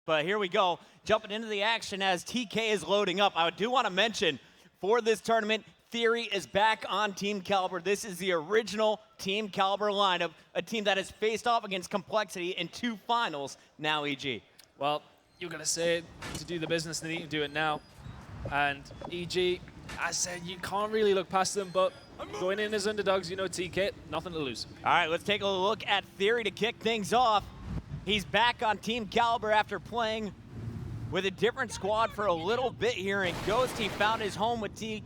But here we go, jumping into the action as TK is loading up. I do want to mention, for this tournament, Theory is back on Team Kaliber. This is the original Team Kaliber lineup, a team that has faced off against Complexity in 2 finals, now EG. Well, you're going to say to do the business, they need to do it now. And EG, I said, you can't really look past them, but going in as underdogs, you know TK, nothing to lose. All right, let's take a look at Theory to kick things off. He's back on Team Kaliber after playing with a different squad for a little bit here in Ghost. He found his home with TK,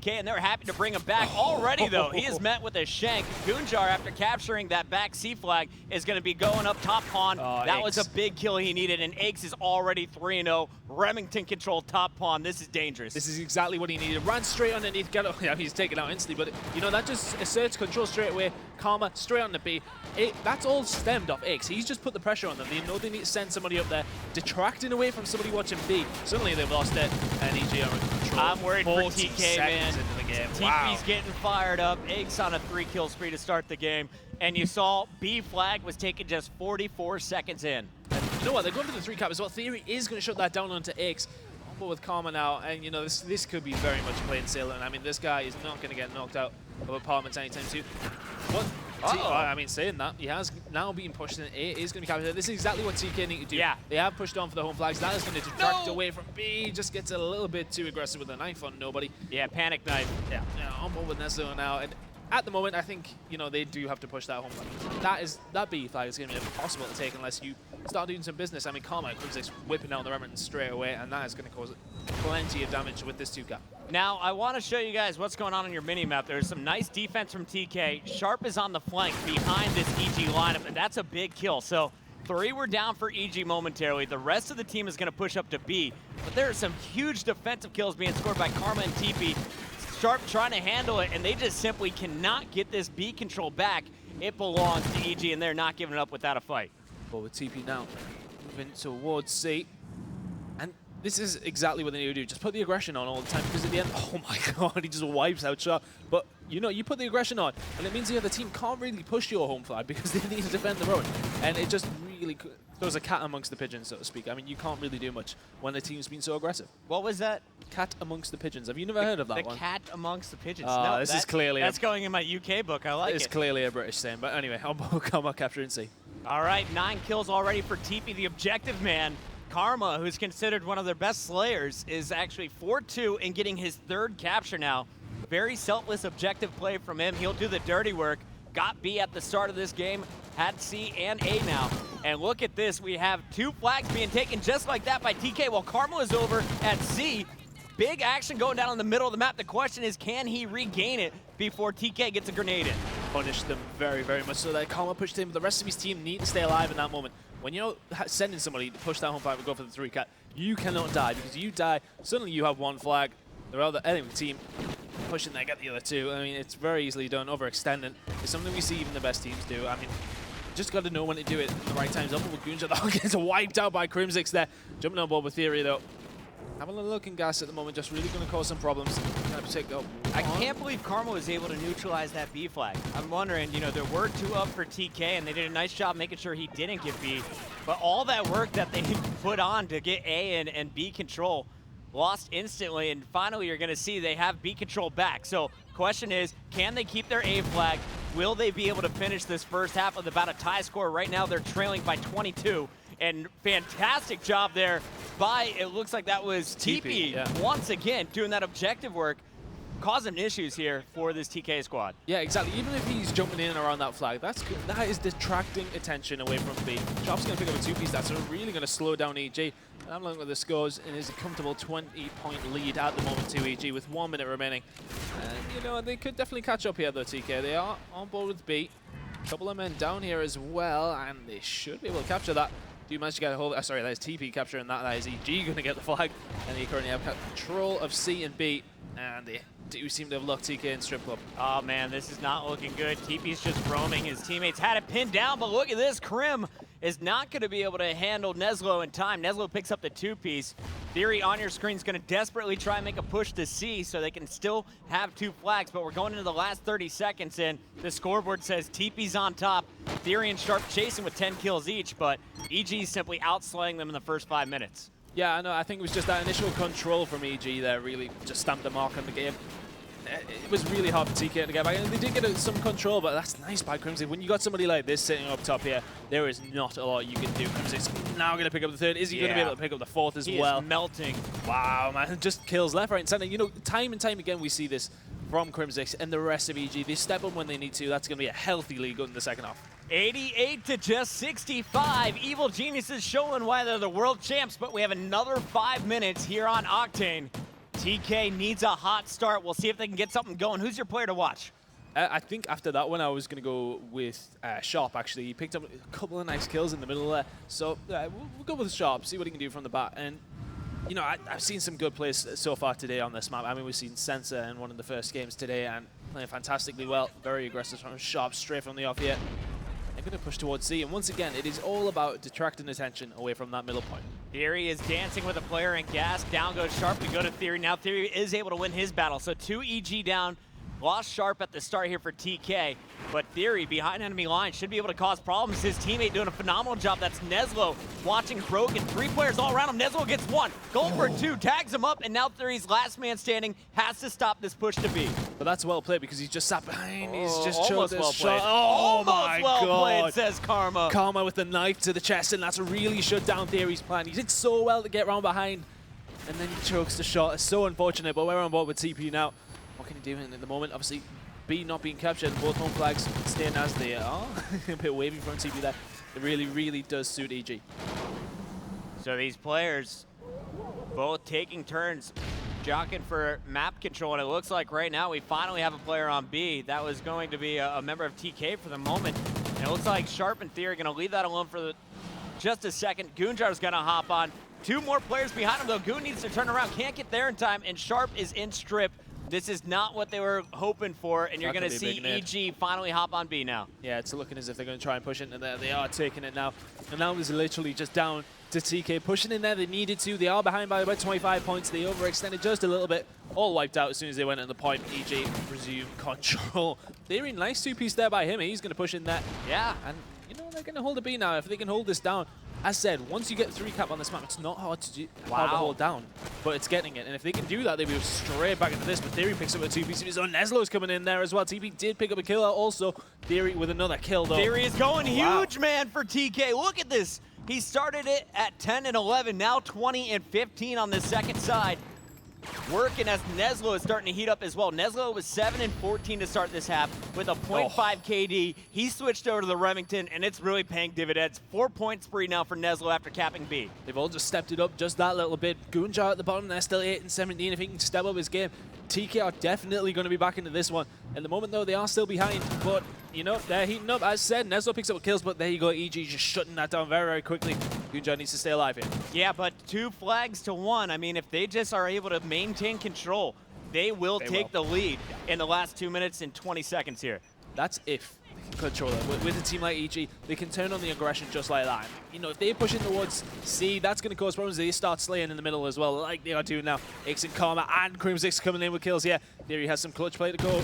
and they're happy to bring him back. Already, though, he is met with a shank. Goonjar, after capturing that back C flag, is going to be going up top pawn. That was a big kill he needed, and Aches is already 3-0. Remington controlled top pawn. This is dangerous. This is exactly what he needed. Ran straight underneath. Yeah, he's taken out instantly, but you know that just asserts control straight away. Karma straight on the B. That's all stemmed off Aches. He's just put the pressure on them. They know they need to send somebody up there, detracting away from somebody watching B. Suddenly they've lost it, and EG are in control. I'm worried for TK, man. Into the game. TP's getting fired up. Aches on a 3-kill spree to start the game. And you saw B flag was taken just 44 seconds in. And you know what? They're going for the 3 cap as well. Theory is going to shut that down onto Aches. On board with Karma now. And you know, this could be very much plain sailing. I mean, this guy is not going to get knocked out of apartments anytime soon. What? I mean, saying that, he has now been pushed and it is going to be captured. This is exactly what TK need to do. Yeah. They have pushed on for the home flags. That is going to detract away from B. Just gets a little bit too aggressive with a knife on nobody. Yeah, panic knife. Yeah, on board with Neslo now. And at the moment, I think, you know, they do have to push that home flag. That B flag is going to be impossible to take unless you start doing some business. I mean, Karma is whipping out the Remington straight away, and that is going to cause plenty of damage with this 2 cap. Now, I want to show you guys what's going on your mini-map. There's some nice defense from TK. Sharp is on the flank behind this EG lineup, and that's a big kill. So 3 were down for EG momentarily. The rest of the team is going to push up to B. But there are some huge defensive kills being scored by Karma and TP. Sharp trying to handle it, and they just simply cannot get this B control back. It belongs to EG, and they're not giving it up without a fight. But with TP now moving towards C. And this is exactly what they need to do. Just put the aggression on all the time, because at the end, oh my god, he just wipes out Sharp. But you know, you put the aggression on, and it means the other team can't really push your home flag because they need to defend their own. And it just really throws a cat amongst the pigeons, so to speak. I mean, you can't really do much when the team's been so aggressive. What was that? Cat amongst the pigeons. Have you never heard of that one? The cat amongst the pigeons. No, this is clearly that's going in my UK book. I like it. It's clearly a British saying, but anyway, I'll come up capture and see. All right, 9 kills already for TP, the objective man. Karma, who's considered one of their best slayers, is actually 4-2 and getting his 3rd capture now. Very selfless objective play from him. He'll do the dirty work. Got B at the start of this game, had C and A now. And look at this, we have 2 flags being taken just like that by TK while Karma is over at C. Big action going down in the middle of the map. The question is, can he regain it before TK gets a grenade in? Punish them very, very much so that Karma pushed him. The rest of his team need to stay alive in that moment. When you're sending somebody to push that home flag and go for the 3 cat, you cannot die, because you die, suddenly you have 1 flag. The other team pushing there, get the other 2. I mean, it's very easily done. Overextending is something we see even the best teams do. I mean, just got to know when to do it at the right times. Up with Goonjar, that gets wiped out by Crimsix there. Jumping on board with Theory, though. Having a look in gas at the moment, just really going to cause some problems. I can't believe Karma was able to neutralize that B flag. I'm wondering, you know, there were 2 up for TK, and they did a nice job making sure he didn't get B. But all that work that they put on to get A and B control lost instantly, and finally you're going to see they have B control back. So question is, can they keep their A flag? Will they be able to finish this first half with about a tie score? Right now they're trailing by 22. And fantastic job there by, it looks like that was TP once again doing that objective work, causing issues here for this TK squad. Yeah, exactly. Even if he's jumping in and around that flag, that's good. That is detracting attention away from B. Sharp's going to pick up a 2-piece. That's really going to slow down EG. And I'm looking at the scores, and it's a comfortable 20-point lead at the moment to EG with 1 minute remaining. And, you know, they could definitely catch up here, though, TK. They are on board with B. A couple of men down here as well, and they should be able to capture that. Do manage to get a hold of, sorry, that is TP capturing that. That is EG going to get the flag. And they currently have control of C and B. And they do seem to have locked TK in strip club. Oh man, this is not looking good. TP's just roaming. His teammates had it pinned down, but look at this. Krim is not going to be able to handle Neslo in time. Neslo picks up the 2-piece. Theory on your screen is going to desperately try and make a push to C so they can still have 2 flags, but we're going into the last 30 seconds, and the scoreboard says TP's on top. Theory and Sharp chasing with 10 kills each, but EG simply outslaying them in the first 5 minutes. Yeah, I know. I think it was just that initial control from EG there really just stamped the mark on the game. It was really hard for TK to get back. And they did get some control, but that's nice by Crimson. When you got somebody like this sitting up top here, there is not a lot you can do. Crimson's now going to pick up the third. Is he going to be able to pick up the fourth as well? He is melting. Wow, man. Just kills left, right, and center. You know, time and time again we see this from Crimson and the rest of EG. They step up when they need to. That's going to be a healthy lead in the second half. 88 to just 65. Evil Geniuses showing why they're the world champs, but we have another 5 minutes here on Octane. TK needs a hot start. We'll see if they can get something going. Who's your player to watch? I think after that one, I was going to go with Sharp, actually. He picked up a couple of nice kills in the middle there. So we'll go with Sharp, see what he can do from the bat. And, you know, I've seen some good plays so far today on this map. I mean, we've seen Sensor in one of the first games today and playing fantastically well. Very aggressive from Sharp, straight from the off here. They're going to push towards C, and once again, it is all about detracting attention away from that middle point. Theory is dancing with a player in gas. Down goes Sharp. We go to Theory. Now Theory is able to win his battle. So 2 EG down. Lost Sharp at the start here for TK, but Theory behind enemy line should be able to cause problems. His teammate doing a phenomenal job. That's Neslo watching Broken. 3 players all around him. Neslo gets 1. Going for 2, tags him up, and now Theory's last man standing has to stop this push to B. But that's well played because he's just sat behind. He's just almost choked well this shot. played. Oh my Almost well God. played, says Karma. Karma with the knife to the chest, and that's really shut down Theory's plan. He did so well to get round behind, and then he chokes the shot. It's so unfortunate, but we're on board with TP now. What can he do in the moment? Obviously, B not being captured, both home flags staying as they are. A bit wavy from TP there. It really, really does suit EG. So these players both taking turns jockeying for map control, and it looks like right now we finally have a player on B. That was going to be a member of TK for the moment. And it looks like Sharp and Theory are going to leave that alone for just a second. Goonjar's going to hop on. 2 more players behind him, though. Goon needs to turn around, can't get there in time, and Sharp is in strip. This is not what they were hoping for, and you're going to see EG finally hop on B now. Yeah, it's looking as if they're going to try and push it, and they are taking it now. And now it's literally just down to TK, pushing in there. They needed to. They are behind by about 25 points. They overextended just a little bit. All wiped out as soon as they went at the point. EG resume control. Theory, nice 2-piece there by him. He's going to push in there. Yeah. And, you know, they're going to hold a B now. If they can hold this down, as said, once you get 3 cap on this map, it's not hard to hard to hold down, but it's getting it. And if they can do that, they move straight back into this. But Theory picks up a 2-piece of his own. Neslo's coming in there as well. TP did pick up a kill out also. Theory with another kill, though. Theory is going huge, man, for TK. Look at this. He started it at 10 and 11, now 20 and 15 on the second side. Working as Neslo is starting to heat up as well. Neslo was 7 and 14 to start this half with a 0.5 KD. He switched over to the Remington, and it's really paying dividends. 4-point spree now for Neslo after capping B. They've all just stepped it up just that little bit. Goonjar at the bottom, they're still 8 and 17. If he can step up his game, TK are definitely going to be back into this one. At the moment, though, they are still behind, but, you know, they're heating up. As said, Neslo picks up kills, but there you go. EG just shutting that down very, very quickly. Goonjar needs to stay alive here. Yeah, but 2 flags to 1. I mean, if they just are able to maintain control, they will take the lead in the last 2 minutes and 20 seconds here. That's if they can control it. With a team like EG, they can turn on the aggression just like that. You know, if they push in towards C, that's going to cause problems. They start slaying in the middle as well, like they are doing now. Ix and Karma and Crimsix coming in with kills here. Theory has some clutch play to go.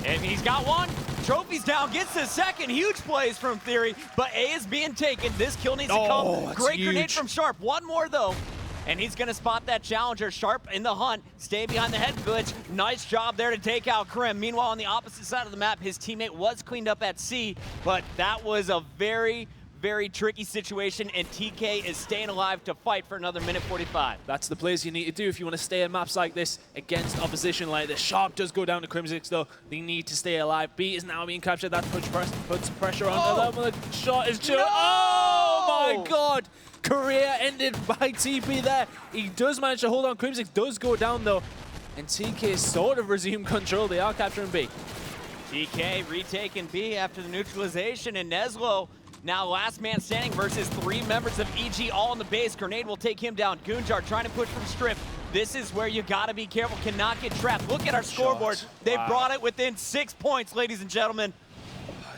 And he's got 1. Trophy's down, gets the second. Huge plays from Theory, but A is being taken. This kill needs to come. Great grenade from Sharp. 1 more, though. And he's going to spot that challenger. Sharp in the hunt. Stay behind the head glitch. Nice job there to take out Krim. Meanwhile, on the opposite side of the map, his teammate was cleaned up at C, but that was a very, very tricky situation, and TK is staying alive to fight for another minute 45. That's the plays you need to do if you want to stay in maps like this against opposition like this. Sharp does go down to Crimsix, though. They need to stay alive. B is now being captured. That puts pressure on them. The shot is chill. No! Oh my God! Career ended by TP there. He does manage to hold on. Crimsix does go down, though. And TK sort of resumed control. They are capturing B. TK retaking B after the neutralization, and Neslo now last man standing versus 3 members of EG all in the base. Grenade will take him down. Goonjar trying to push from strip. This is where you gotta be careful, cannot get trapped. Look at our scoreboard. They brought it within 6 points, ladies and gentlemen.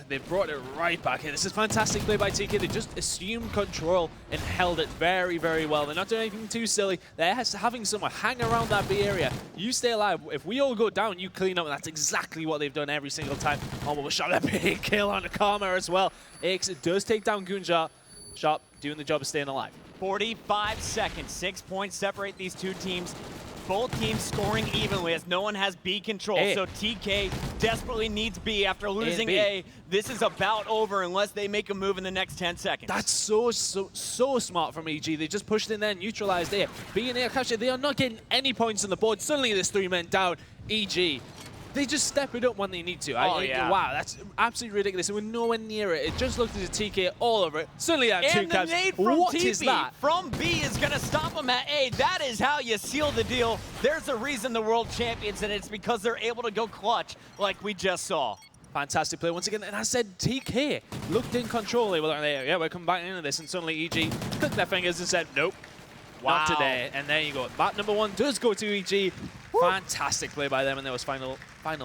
They brought it right back here. This is fantastic play by TK. They just assumed control and held it very, very well. They're not doing anything too silly. They're having someone hang around that B area. You stay alive. If we all go down, you clean up. And that's exactly what they've done every single time. Almost shot a big kill on the Karma as well. Ix does take down Goonjar. Sharp doing the job of staying alive. 45 seconds, 6 points separate these two teams. Both teams scoring evenly as no one has B control. So TK desperately needs B after losing A. This is about over unless they make a move in the next 10 seconds. That's so smart from EG. They just pushed in there, neutralized A. B and A captured. They are not getting any points on the board. Suddenly there's 3 men down. EG. They just step it up when they need to. Wow, that's absolutely ridiculous. And we're nowhere near it. It just looked as a TK all over it. Suddenly that two caps. What is that? From B is going to stop them at A. That is how you seal the deal. There's a reason the world champions, and it's because they're able to go clutch like we just saw. Fantastic play once again. And I said TK looked in control. They were like, yeah, we're coming back into this. And suddenly EG clicked their fingers and said, nope. Not today. And there you go. Map number 1 does go to EG. Woo. Fantastic play by them in those final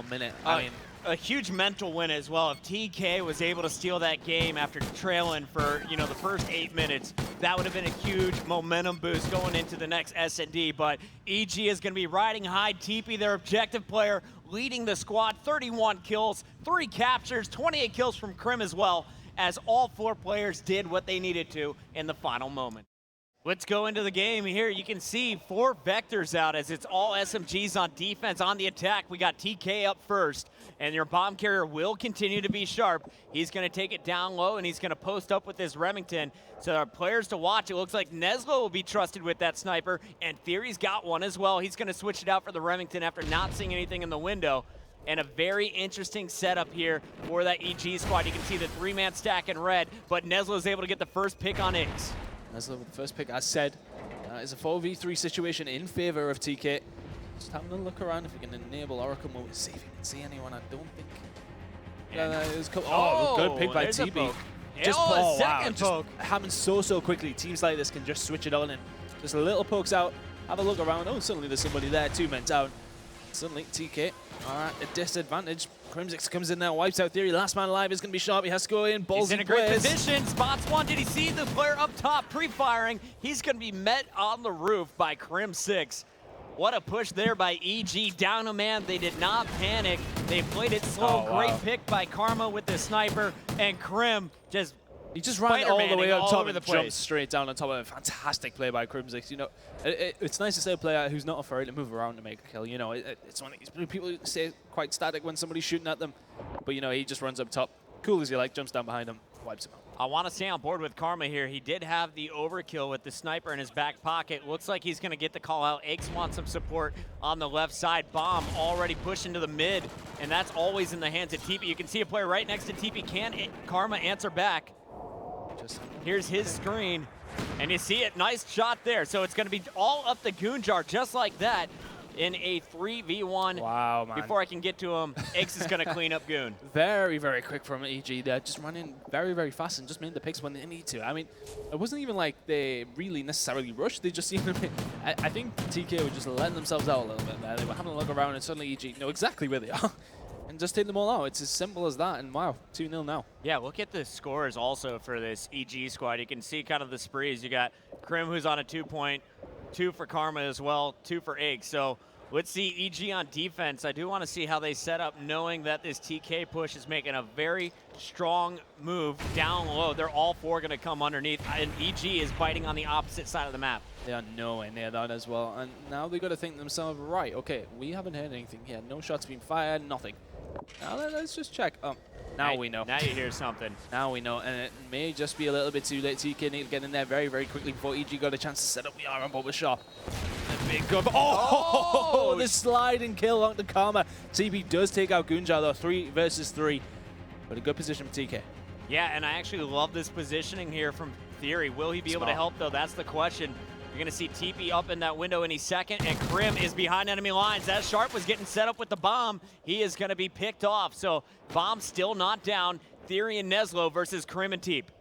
minute. I mean, a huge mental win as well. If TK was able to steal that game after trailing for, the first 8 minutes, that would have been a huge momentum boost going into the next S&D. But EG is going to be riding high. TP, their objective player, leading the squad. 31 kills, 3 captures, 28 kills from Krim as well, as all 4 players did what they needed to in the final moment. Let's go into the game here. You can see 4 vectors out as it's all SMGs on defense. On the attack, we got TK up first, and your bomb carrier will continue to be Sharp. He's going to take it down low, and he's going to post up with this Remington. So our players to watch, it looks like Neslo will be trusted with that sniper, and Theory's got one as well. He's going to switch it out for the Remington after not seeing anything in the window. And a very interesting setup here for that EG squad. You can see the 3-man stack in red, but Neslo is able to get the first pick on Iggs. Neslo with the first pick, as said, is a 4v3 situation in favor of TK. Just having a look around if we can enable Oracle mode. See if we can see anyone. I don't think. Good pick by TB. Just second poke. Just happening so quickly. Teams like this can just switch it on and just a little pokes out. Have a look around. Oh, suddenly there's somebody there. 2 men down. Suddenly TK are at a disadvantage. Crimsix comes in there, wipes out Theory. Last man alive is going to be Sharp. He has to go in. Balls in a great position. Spots one. Did he see the player up top pre-firing? He's going to be met on the roof by Crim6. What a push there by EG. Down a man. They did not panic. They played it slow. Great pick by Karma with the sniper. And Krim he just ran all the way up top and jumped straight down on top of it. Fantastic play by Crimsix. It's nice to see a player who's not afraid to move around to make a kill. It's one of these people who stay quite static when somebody's shooting at them. But, he just runs up top. Cool as you like, jumps down behind him, wipes him out. I want to stay on board with Karma here. He did have the overkill with the sniper in his back pocket. Looks like he's going to get the call out. Iggs wants some support on the left side. Bomb already pushed into the mid, and that's always in the hands of TP. You can see a player right next to TP. Can Karma answer back? Here's his screen, and you see it. Nice shot there. So it's going to be all up the goon jar just like that in a 3v1. Wow, man. Before I can get to him, Iggs is going to clean up goon. Very quick from EG there. Just running very fast and just made the picks when they need to. I mean, it wasn't even like they really necessarily rushed. They just seemed to be, I think TK were just letting themselves out a little bit there. They were having a look around and suddenly EG know exactly where they are. And just take them all out. It's as simple as that. And wow, 2-0 now. Yeah, look at the scores also for this EG squad. You can see kind of the sprees. You got Krim, who's on a 2-point, 2 for Karma as well, 2 for Iggs. So let's see EG on defense. I do want to see how they set up, knowing that this TK push is making a very strong move down low. They're all 4 going to come underneath, and EG is biting on the opposite side of the map. They are nowhere near that as well. And now they've got to think to themselves, right, okay, we haven't heard anything here. No shots being fired, nothing. Now let's just check. Now we know. Now you hear something. Now we know, and it may just be a little bit too late. TK need to get in there very quickly before EG got a chance to set up the arm with Sharp. A big gun. Oh, the slide and kill on the Karma. TP does take out Gunjar though, 3 versus 3. But a good position for TK. Yeah, and I actually love this positioning here from Theory. Will he be able to help though? That's the question. You're going to see TP up in that window any second, and Krim is behind enemy lines. As Sharp was getting set up with the bomb, he is going to be picked off. So bomb still not down. Theory and Neslo versus Krim and Teep.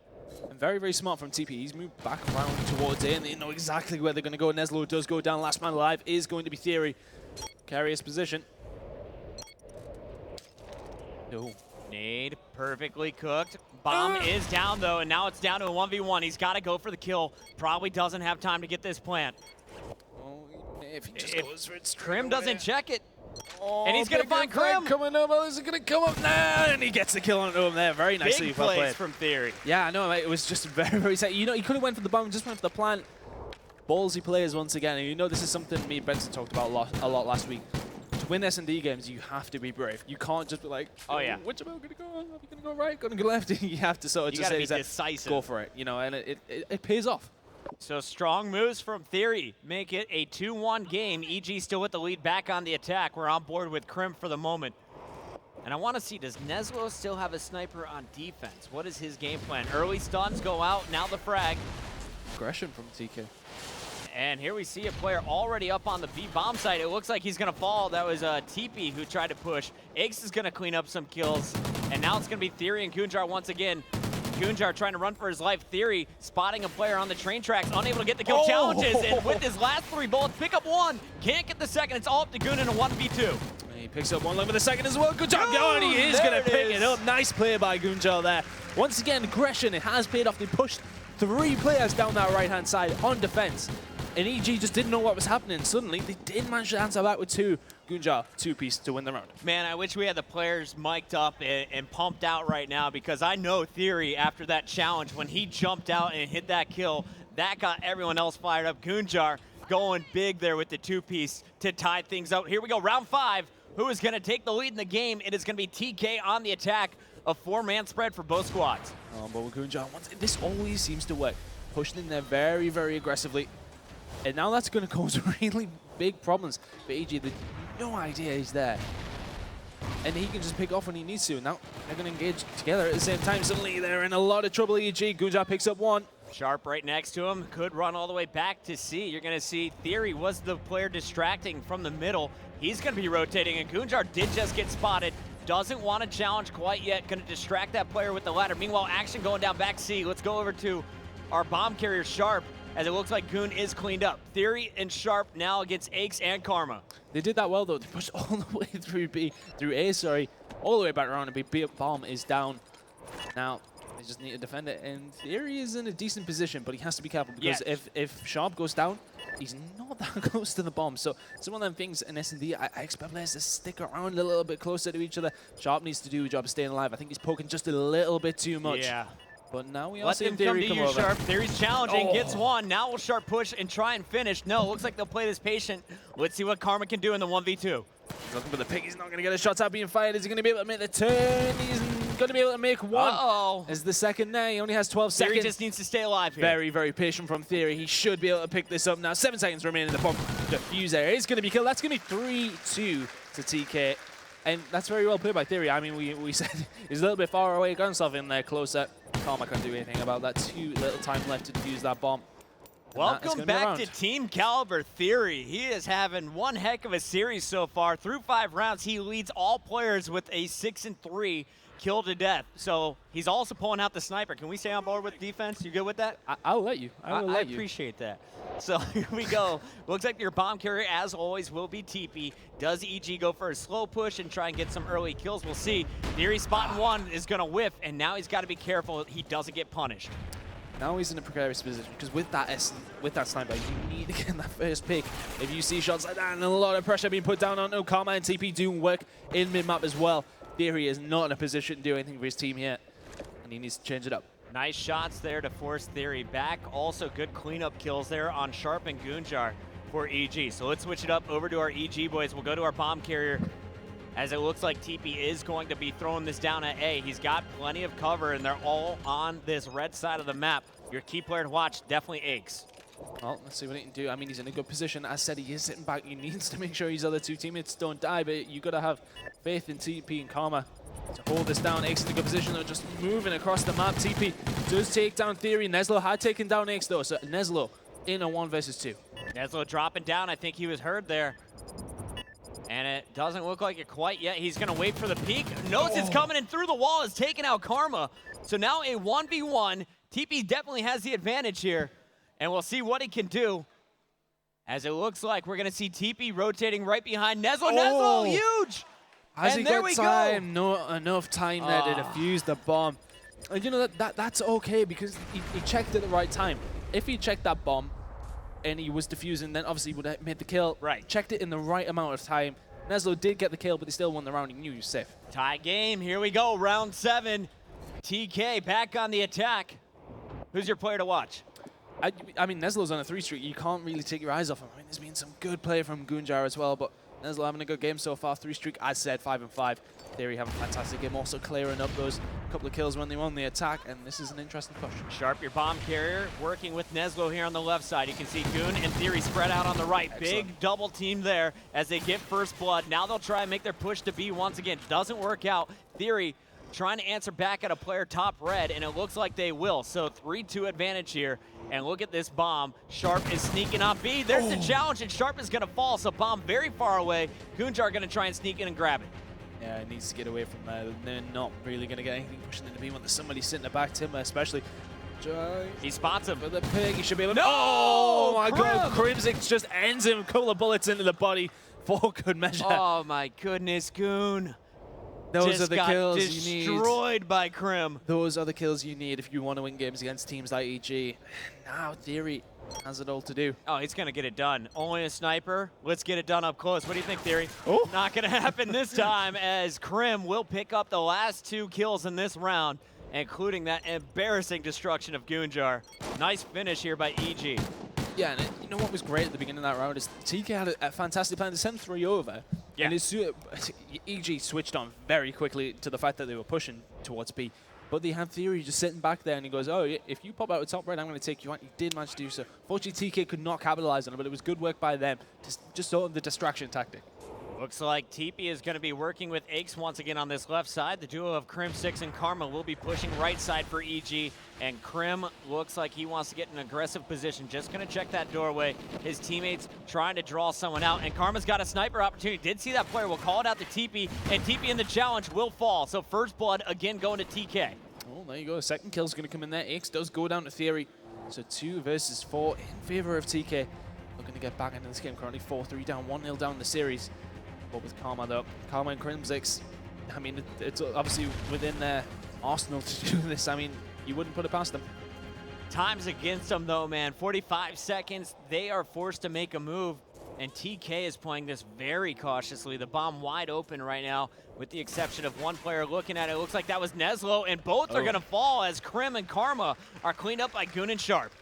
And very smart from TP. He's moved back around towards it, and they know exactly where they're going to go. Neslo does go down. Last man alive is going to be Theory. Carrier's position. No. Nade perfectly cooked. Bomb is down though, and now it's down to a 1v1. He's got to go for the kill. Probably doesn't have time to get this plant. Well, if he just goes for it straight Krim doesn't check it. Oh, and he's going to find Krim. Coming up, is it going to come up now? And he gets the kill on him there. Very nicely. Big plays from Theory. Yeah, I know. It was just very, very tight. You know, he could have went for the bomb, just went for the plant. Ballsy players once again. And you know, this is something me and Benson talked about a lot last week. To win S&D games, you have to be brave. You can't just be like, oh yeah, which am I going to go? Are you going to go right? Going to go left? You have to sort of just be decisive. Go for it, you know, and it pays off. So strong moves from Theory make it a 2-1 game. EG still with the lead back on the attack. We're on board with Krim for the moment. And I want to see, does Neslo still have a sniper on defense? What is his game plan? Early stuns go out, now the frag. Aggression from TK. And here we see a player already up on the B bomb site. It looks like he's going to fall. That was TP who tried to push. Ace is going to clean up some kills. And now it's going to be Theory and Gunjar once again. Gunjar trying to run for his life. Theory spotting a player on the train tracks, unable to get the kill challenges. And with his last 3 bullets, pick up 1. Can't get the second. It's all up to Gun in a 1v2. He picks up 1 leg with the second as well. Good job, and he is going to pick it up. Nice play by Gunjar there. Once again, aggression. It has paid off. They pushed 3 players down that right-hand side on defense. And EG just didn't know what was happening. Suddenly, they did manage to answer back with 2. Gunjar, 2-piece to win the round. Man, I wish we had the players mic'd up and pumped out right now, because I know Theory, after that challenge, when he jumped out and hit that kill, that got everyone else fired up. Gunjar going big there with the 2-piece to tie things up. Here we go, round 5. Who is going to take the lead in the game? It is going to be TK on the attack. A 4-man spread for both squads. But with Gunjar, this always seems to work. Pushing in there very, very aggressively. And now that's going to cause really big problems for EG. They no idea he's there. And he can just pick off when he needs to. Now they're going to engage together at the same time. Suddenly they're in a lot of trouble, EG. Gunjar picks up 1. Sharp right next to him. Could run all the way back to C. You're going to see Theory was the player distracting from the middle. He's going to be rotating, and Gunjar did just get spotted. Doesn't want to challenge quite yet. Going to distract that player with the ladder. Meanwhile, action going down back C. Let's go over to our bomb carrier, Sharp, as it looks like Goon is cleaned up. Theory and Sharp now against Aches and Karma. They did that well, though. They pushed all the way through A, all the way back around, and B bomb is down. Now, they just need to defend it, and Theory is in a decent position, but he has to be careful, because if Sharp goes down, he's not that close to the bomb. So some of them things in S&D, I expect players to stick around a little bit closer to each other. Sharp needs to do a job of staying alive. I think he's poking just a little bit too much. Yeah. But now we are Let seeing them come Theory to come you, over. Sharp. Theory's challenging, gets 1. Now will Sharp push and try and finish? No, looks like they'll play this patient. Let's see what Karma can do in the 1v2. Looking for the pick. He's not going to get his shots out being fired. Is he going to be able to make the turn? He's going to be able to make 1. Uh-oh. Is the second there? He only has 12 seconds. Theory just needs to stay alive here. Very, very patient from Theory. He should be able to pick this up now. 7 seconds remaining. The bomb diffuser is going to be killed. That's going to be 3-2 to TK. And that's very well played by Theory. I mean, we said he's a little bit far away. Got himself in there closer. Karma can't do anything about that. Too little time left to defuse that bomb. And welcome back to Team Kaliber Theory. He is having one heck of a series so far. Through 5 rounds, he leads all players with a 6-3 kill to death. So he's also pulling out the sniper. Can we stay on board with defense? You good with that? I'll let you. I appreciate that. So here we go. Looks like your bomb carrier, as always, will be TP. Does EG go for a slow push and try and get some early kills? We'll see. Theory spotting 1 is going to whiff, and now he's got to be careful he doesn't get punished. Now he's in a precarious position, because with that sniper, you need to get that first pick. If you see shots like that and a lot of pressure being put down on Karma and TP doing work in mid-map as well, Theory is not in a position to do anything for his team yet, and he needs to change it up. Nice shots there to force Theory back. Also good cleanup kills there on Sharp and Gunjar for EG. So let's switch it up over to our EG boys. We'll go to our bomb carrier, as it looks like TP is going to be throwing this down at A. He's got plenty of cover, and they're all on this red side of the map. Your key player to watch, definitely Aches. Well, let's see what he can do. I mean, he's in a good position. As said, he is sitting back. He needs to make sure his other 2 teammates don't die, but you got to have faith in TP and Karma to hold this down. Aches in a good position. They're just moving across the map. TP does take down Theory. Neslo had taken down Aches, though, so Neslo in a 1 versus 2. Neslo dropping down. I think he was heard there. And it doesn't look like it quite yet. He's going to wait for the peek. Knows it's coming, and through the wall is taking out Karma. So now a 1v1. TP definitely has the advantage here. And we'll see what he can do. As it looks like we're going to see TP rotating right behind Neslo. Neslo, huge! Has and he there got we time? go. Not enough time there to defuse the bomb. And you know, that's okay, because he checked at the right time. If he checked that bomb and he was defusing, then obviously he would have made the kill. Right. Checked it in the right amount of time. Neslo did get the kill, but he still won the round. He knew he was safe. Tie game. Here we go. Round 7. TK back on the attack. Who's your player to watch? I mean, Neslo's on a 3 streak. You can't really take your eyes off him. I mean, there's been some good play from Gunjar as well, but Neslo having a good game so far. 3 streak, as said, 5-5. Theory having a fantastic game, also clearing up those couple of kills when they won the attack, and this is an interesting push. Sharp, your bomb carrier, working with Neslo here on the left side. You can see Goon and Theory spread out on the right. Excellent. Big double team there as they get first blood. Now they'll try and make their push to B once again. Doesn't work out. Theory trying to answer back at a player top red, and it looks like they will. So 3-2 advantage here. And look at this bomb. Sharp is sneaking on B. There's the challenge, and Sharp is going to fall. So bomb very far away. Gunjar going to try and sneak in and grab it. Yeah, he needs to get away from there. They're not really going to get anything pushing into B when there's somebody sitting in the back. Timber especially. He spots him. But the pig, he should be able to... No! Oh my God, Krim! Crimsix just ends him. A couple of bullets into the body for good measure. Oh my goodness, Goon. Those are the kills you need. Destroyed by Krim. Those are the kills you need if you want to win games against teams like EG. Now Theory has it all to do. Oh, he's going to get it done. Only a sniper. Let's get it done up close. What do you think, Theory? Oh. Not going to happen this time, as Krim will pick up the last 2 kills in this round, including that embarrassing destruction of Gunjar. Nice finish here by EG. Yeah, and you know what was great at the beginning of that round is TK had a fantastic plan to send 3 over. Yeah. And EG switched on very quickly to the fact that they were pushing towards B. But they had Theory just sitting back there, and he goes, oh, if you pop out the top red, I'm going to take you out. He did manage to do so. Fortunately, TK could not capitalize on it, but it was good work by them. Just sort of the distraction tactic. Looks like TP is going to be working with Aches once again on this left side. The duo of Crim6 and Karma will be pushing right side for EG. And Krim looks like he wants to get in an aggressive position. Just going to check that doorway. His teammates trying to draw someone out. And Karma's got a sniper opportunity. Did see that player. Will call it out to TP. And TP in the challenge will fall. So first blood again going to TK. Oh, there you go. Second kill's going to come in there. Aches does go down to Theory. So 2 versus 4 in favor of TK. Looking to get back into this game. Currently 4-3 down, 1-0 down the series. But with Karma though, Karma and Crimsix, I mean, it's obviously within their arsenal to do this. I mean, you wouldn't put it past them. Time's against them though, man. 45 seconds. They are forced to make a move. And TK is playing this very cautiously. The bomb wide open right now, with the exception of one player looking at it. It looks like that was Neslo, and both are going to fall as Krim and Karma are cleaned up by Goon and Sharp.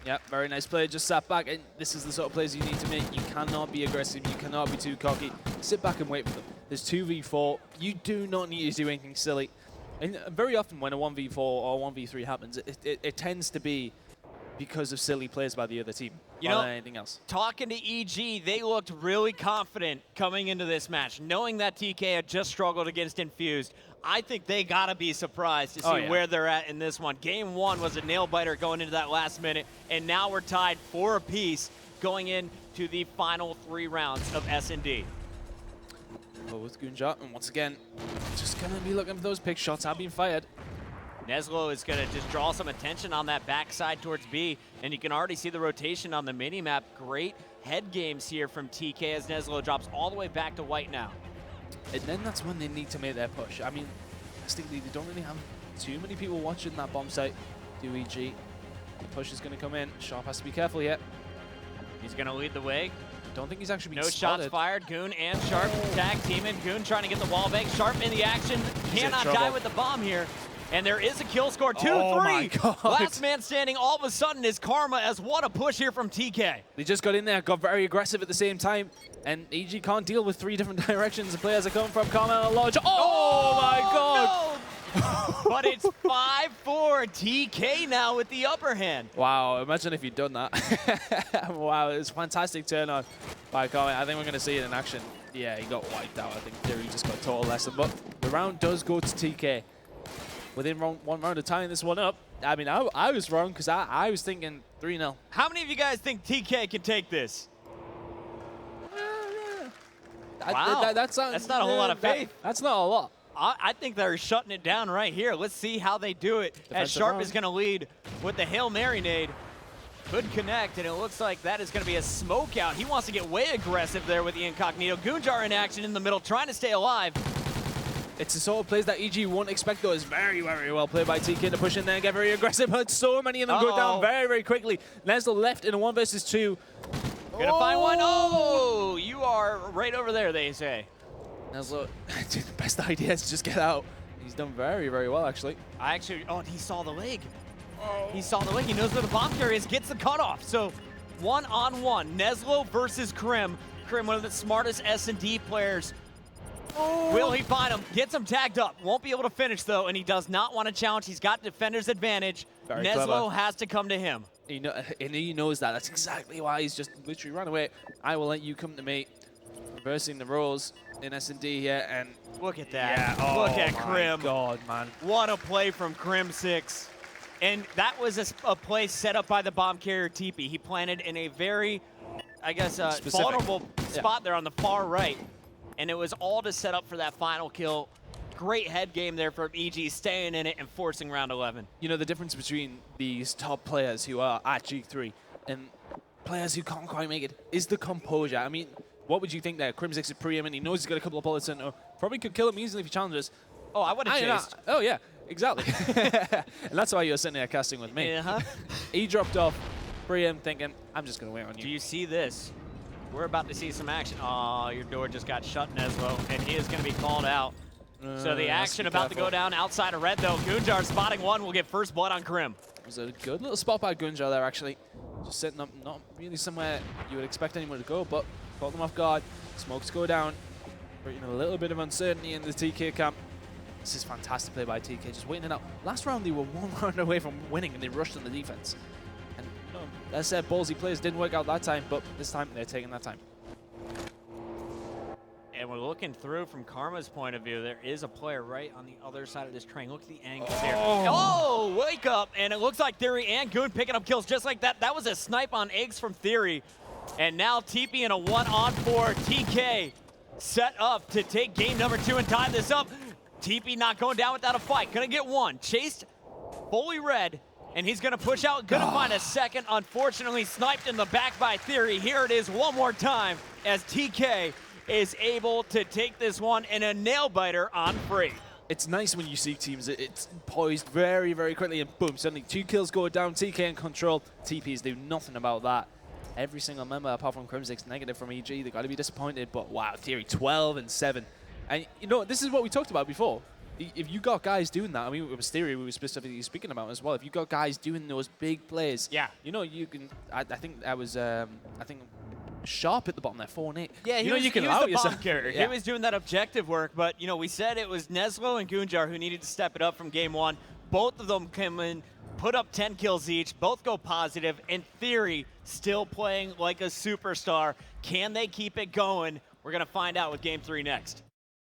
Yep, very nice play. Just sat back, and this is the sort of plays you need to make. You cannot be aggressive. You cannot be too cocky. Sit back and wait for them. There's 2v4. You do not need to do anything silly. And very often when a 1v4 or 1v3 happens, it tends to be because of silly plays by the other team, you know, more than anything else. Talking to EG, they looked really confident coming into this match, knowing that TK had just struggled against Infused. I think they gotta be surprised to see where they're at in this one. Game 1 was a nail-biter going into that last minute, and now we're tied 4 apiece going into the final 3 rounds of S&D. Well, with Gunjar, and once again, just gonna be looking for those pick shots have been fired. Neslo is going to just draw some attention on that backside towards B, and you can already see the rotation on the mini-map. Great head games here from TK as Neslo drops all the way back to white now. And then that's when they need to make their push. I mean, realistically, they don't really have too many people watching that bomb site. Do EG. The push is going to come in. Sharp has to be careful here. He's going to lead the way. Don't think he's actually been No spotted. shots fired. Goon and Sharp tag teaming. Goon trying to get the wall bank. Sharp in the action. Cannot die with the bomb here. And there is a kill score, 2-3. Oh my God. Last man standing all of a sudden is Karma, as what a push here from TK. They just got in there, got very aggressive at the same time, and EG can't deal with 3 different directions the players are coming from. Karma and Lodge. Oh my God. No. But it's 5-4. TK now with the upper hand. Wow, imagine if you'd done that. Wow, it was a fantastic turn on by Karma. I think we're going to see it in action. Yeah, he got wiped out. I think Theory just got a total lesson. But the round does go to TK. Within one round of tying this one up. I mean, I was wrong because I was thinking 3-0. How many of you guys think TK can take this? Wow, that's not a whole lot of faith. That's not a lot. I think they're shutting it down right here. Let's see how they do it. As Sharp is going to lead with the Hail Mary nade. Could connect, and it looks like that is going to be a smoke out. He wants to get way aggressive there with the incognito. Gunjar in action in the middle, trying to stay alive. It's the sort of plays that EG won't expect, though. It's very, very well played by TK to push in there and get very aggressive, but so many of them go down very, very quickly. Neslo left in a 1 versus 2. Gonna find one. Oh, you are right over there, they say. Neslo, the best idea is to just get out. He's done very, very well, actually. Oh, he saw the leg. He saw the leg. He knows where the bomb carrier is, gets the cutoff. So, one-on-one, Neslo versus Krim. Krim, one of the smartest S&D players. Oh. Will he find him? Gets him tagged up. Won't be able to finish, though, and he does not want to challenge. He's got defender's advantage. Very Neslo clever. has to come to him. And he knows that. That's exactly why he's just literally run away. I will let you come to me. Reversing the roles in S&D here, and look at that. Yeah. Oh, look at Krim. God, man. What a play from Krim 6. And that was a play set up by the bomb carrier TP. He planted in a very, I guess, vulnerable spot there on the far right. And it was all to set up for that final kill. Great head game there from EG, staying in it and forcing round 11. You know, the difference between these top players who are at G3 and players who can't quite make it is the composure. I mean, what would you think there? Krim 6 is pre-him, he knows he's got a couple of bullets in. Probably could kill him easily if he challenges. Oh, I would have chased. Oh, yeah, exactly. And that's why you're sitting there casting with me. He dropped off, pre-him, thinking, I'm just going to wait on you. Do you see this? We're about to see some action. Oh, your door just got shut, Neslo, and he is going to be called out. So the action about to go down outside of red, though. Gunjar spotting one will get first blood on Krim. It was a good little spot by Gunjar there, actually. Just setting up not really somewhere you would expect anyone to go, but caught them off guard. Smokes go down. Bringing a little bit of uncertainty in the TK camp. This is fantastic play by TK, just waiting it out. Last round, they were one round away from winning, and they rushed on the defense. And, you know, as I said, ballsy plays didn't work out that time, but this time they're taking that time. And we're looking through from Karma's point of view. There is a player right on the other side of this train. Look at the angles here. Oh, wake up. And it looks like Theory and Goon picking up kills just like that. That was a snipe on eggs from Theory. And now TP in a 1-on-4. TK set up to take game number 2 and tie this up. TP not going down without a fight. Gonna get one. Chased fully red. And he's gonna push out. Gonna find a second. Unfortunately, sniped in the back by Theory. Here it is one more time as TK is able to take this one in a nail-biter on free. It's nice when you see teams, it's poised very, very quickly, and boom, suddenly 2 kills go down, TK in control. TPs do nothing about that. Every single member, apart from Krim 6, negative from EG. They've got to be disappointed, but wow, Theory 12 and 7. And you know, this is what we talked about before. If you got guys doing that, I mean, it was Theory we were specifically speaking about as well. If you got guys doing those big plays, yeah, you know, you can, I think that was, Sharp at the bottom there, 4 and 8. Yeah, he was the bomb carrier. Yeah. He was doing that objective work, but you know, we said it was Neslo and Gunjar who needed to step it up from game 1. Both of them come in, put up 10 kills each, both go positive. In Theory, still playing like a superstar. Can they keep it going? We're gonna find out with game 3 next.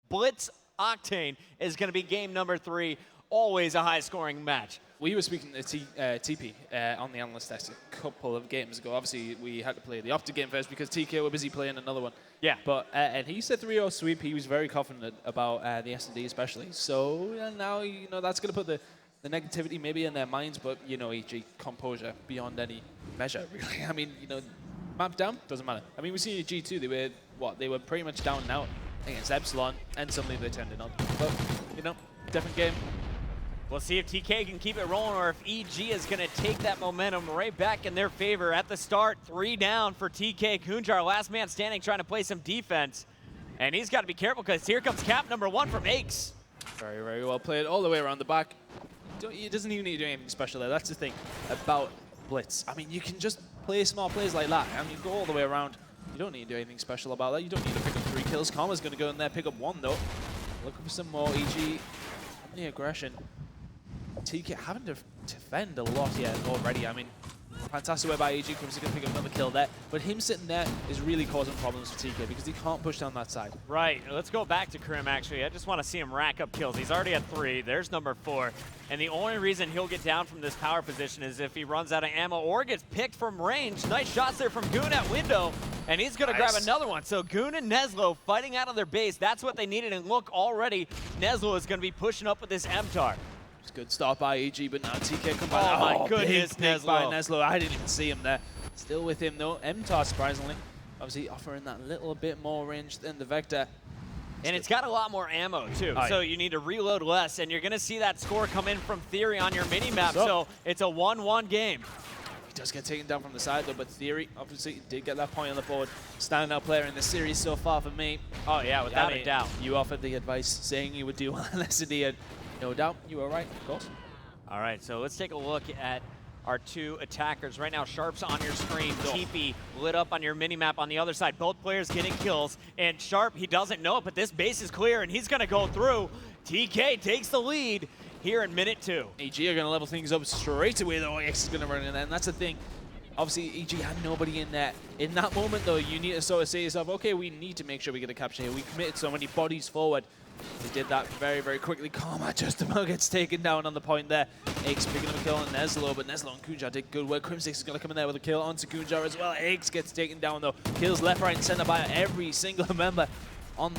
Blitz Octane is gonna be game number 3. Always a high-scoring match. We were speaking to TP on the analyst desk a couple of games ago. Obviously, we had to play the Optic game first because TK were busy playing another one. Yeah. But and he said 3-0 sweep. He was very confident about the S&D especially. So now, you know, that's going to put the negativity maybe in their minds. But, you know, EG composure beyond any measure, really. I mean, you know, map down, doesn't matter. I mean, we see G2, they were, they were pretty much down and out against Epsilon, and suddenly they turned it on. But, you know, different game. We'll see if TK can keep it rolling or if EG is going to take that momentum right back in their favor. At the start, 3 down for TK. Gunjar, last man standing, trying to play some defense. And he's got to be careful because here comes cap number 1 from Aches. Very, very well played all the way around the back. He doesn't even need to do anything special there. That's the thing about Blitz. I mean, you can just play small plays like that. I mean, go all the way around. You don't need to do anything special about that. You don't need to pick up 3 kills. Karma's going to go in there, pick up 1 though. Looking for some more. EG, the aggression. TK having to defend a lot here already. I mean, fantastic way by EG. Krim's going to pick up another kill there. But him sitting there is really causing problems for TK because he can't push down that side. Right. Let's go back to Krim, actually. I just want to see him rack up kills. He's already at 3. There's number 4. And the only reason he'll get down from this power position is if he runs out of ammo or gets picked from range. Nice shots there from Goon at window. And he's going to grab another one. So Goon and Neslo fighting out of their base. That's what they needed. And look, already, Neslo is going to be pushing up with this MTAR. Good start by EG, but now TK come by. Oh my goodness, big by Neslo. I didn't even see him there. Still with him though. MTAR, surprisingly, obviously offering that little bit more range than the Vector. And it's got a lot more ammo too, so you need to reload less, and you're going to see that score come in from Theory on your mini-map, so it's a 1-1 game. does get taken down from the side though, but Theory obviously did get that point on the board. Standout player in the series so far for me. Oh yeah, without a doubt. You offered the advice saying you would do well in SD, and no doubt you were right, of course. All right, so let's take a look at our two attackers. Right now, Sharp's on your screen. TP lit up on your mini-map on the other side. Both players getting kills, and Sharp, he doesn't know it, but this base is clear, and he's going to go through. TK takes the lead here in minute 2. EG are going to level things up straight away, though. X is going to run in there, and that's the thing. Obviously, EG had nobody in there. In that moment, though, you need to sort of say to yourself, okay, we need to make sure we get a capture here. We committed so many bodies forward. They did that very, very quickly. Karma just about gets taken down on the point there. X picking up a kill on Neslo, but Neslo and Kunjar did good work. Crimsix is going to come in there with a kill onto Kunjar as well. X gets taken down, though. Kills left, right, and center by every single member on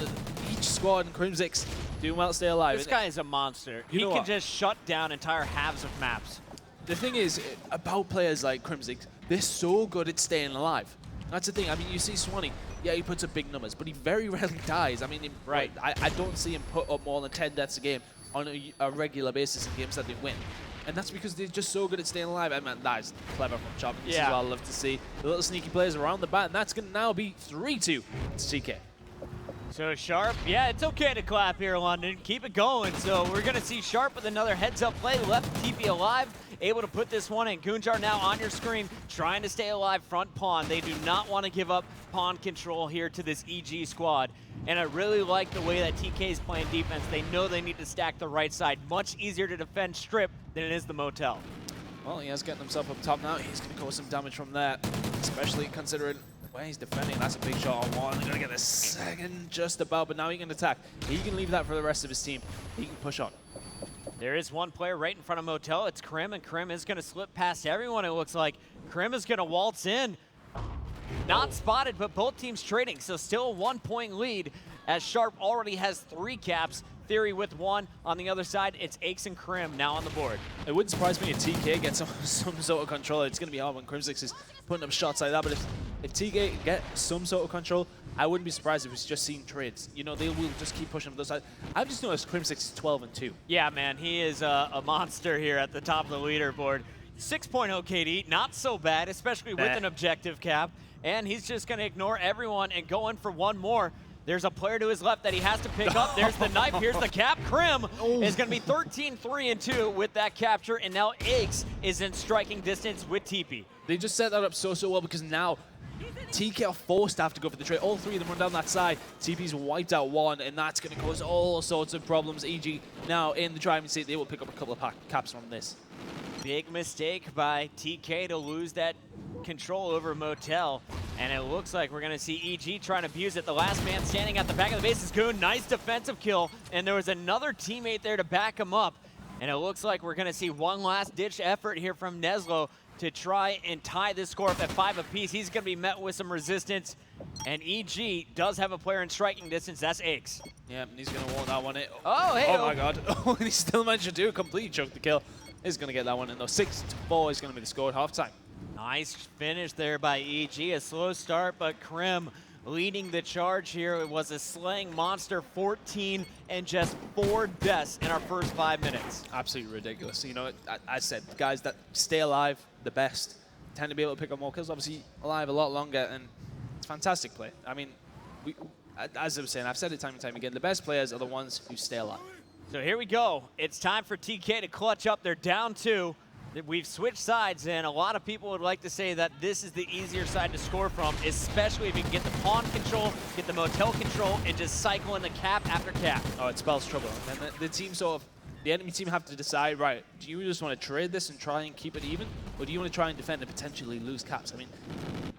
each squad, and Crimsix doing well to stay alive. This guy is a monster. He can just shut down entire halves of maps. The thing is, about players like Crimsix, they're so good at staying alive. That's the thing. I mean, you see Swanee, yeah, he puts up big numbers, but he very rarely dies. I mean, right. I don't see him put up more than 10 deaths a game on a regular basis in games that they win. And that's because they're just so good at staying alive. I mean, that is clever from Chop. This is what I love to see. The little sneaky players around the bat, and that's going to now be 3-2 to TK. So Sharp, yeah, it's okay to clap here, London. Keep it going. So we're going to see Sharp with another heads-up play. Left TP alive, able to put this one in. Gunjar now on your screen, trying to stay alive front pawn. They do not want to give up pawn control here to this EG squad. And I really like the way that TK is playing defense. They know they need to stack the right side. Much easier to defend Strip than it is the Motel. Well, he has gotten himself up top now. He's going to cause some damage from that, especially considering where he's defending. That's a big shot on one. They're going to get a second just about, but now he can attack. He can leave that for the rest of his team. He can push on. There is one player right in front of Motel. It's Krim, and Krim is going to slip past everyone, it looks like. Krim is going to waltz in. Not spotted, but both teams trading, so still a 1-point lead as Sharp already has 3 caps. Theory with 1. On the other side, it's Aches and Krim now on the board. It wouldn't surprise me if TK gets some sort of control. It's going to be hard when Crimsix is putting up shots like that, but if TK get some sort of control, I wouldn't be surprised if it's just seen trades. You know, they will just keep pushing up those sides. I've just noticed Crimsix is 12-2. Yeah, man, he is a monster here at the top of the leaderboard. 6.0 KD, not so bad, especially with an objective cap. And he's just going to ignore everyone and go in for one more. There's a player to his left that he has to pick up. There's the knife. Here's the cap. Krim is going to be 13-3-2 with that capture, and now Aches is in striking distance with TP. They just set that up so well because now TK are forced to have to go for the trade. All 3 of them run down that side. TP's wiped out 1, and that's going to cause all sorts of problems. EG now in the driving seat. They will pick up a couple of caps from this. Big mistake by TK to lose that control over Motel. And it looks like we're going to see EG trying to abuse it. The last man standing at the back of the base is Goon. Nice defensive kill. And there was another teammate there to back him up. And it looks like we're going to see one last ditch effort here from Neslo to try and tie this score up at 5 apiece. He's going to be met with some resistance. And EG does have a player in striking distance. That's Aches. Yeah, he's going to want that one in. Oh, hey. Oh, my God. Oh, he still managed to do a complete choke the kill. He's going to get that one in, though. 6-4 is going to be the score at halftime. Nice finish there by EG. A slow start, but Krim leading the charge here. It was a slaying monster, 14 and just 4 deaths in our first 5 minutes. Absolutely ridiculous. You know, I said, guys that stay alive the best tend to be able to pick up more kills. Obviously, alive a lot longer, and it's fantastic play. I mean, as I was saying, I've said it time and time again, the best players are the ones who stay alive. So here we go. It's time for TK to clutch up. They're down 2. We've switched sides, and a lot of people would like to say that this is the easier side to score from, especially if you can get the pawn control, get the Motel control, and just cycle in the cap after cap. Oh, it spells trouble. And the team the enemy team have to decide, right, do you just want to trade this and try and keep it even, or do you want to try and defend and potentially lose caps? I mean,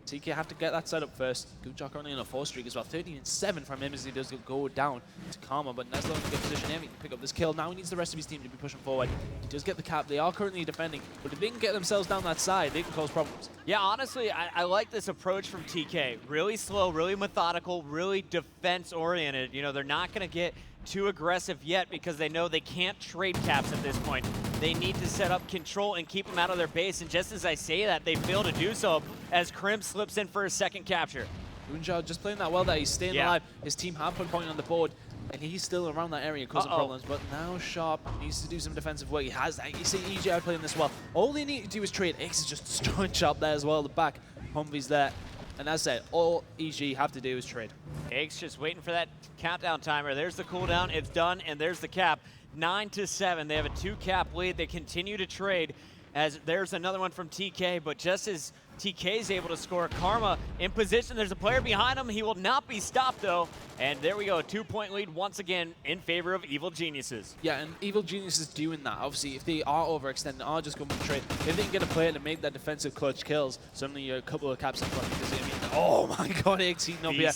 TK have to get that set up first. Gunjar only on a 4 streak as well. 13-7 from him as he does go down to Karma, but Neslo in a good position here. He can pick up this kill. Now he needs the rest of his team to be pushing forward. He does get the cap. They are currently defending, but if they can get themselves down that side, they can cause problems. Yeah, honestly, I like this approach from TK. Really slow, really methodical, really defense-oriented. You know, they're not going to get too aggressive yet because they know they can't trade caps at this point. They need to set up control and keep them out of their base, and just as I say that, they fail to do so as Krim slips in for his second capture. Gunjar just playing that well there. He's staying alive. His team have put a point on the board. and he's still around that area causing problems. But now Sharp needs to do some defensive work. He has that. You see EG outplaying this well. All they need to do is trade. X is just destroying Sharp there as well. The back, Humvee's there. And as I said, all EG have to do is trade. Eggs just waiting for that countdown timer. There's the cooldown. It's done, and there's the cap. 9-7. They have a 2-cap lead. They continue to trade as there's another one from TK, but just as TK is able to score, Karma in position. There's a player behind him. He will not be stopped, though. And there we go, a 2-point lead once again in favor of Evil Geniuses. Yeah, and Evil Geniuses doing that. Obviously, if they are overextending, are just going to trade, if they can get a player to make that defensive clutch kills, suddenly you're a couple of caps in front. Because, I mean, oh my god, X heating up here.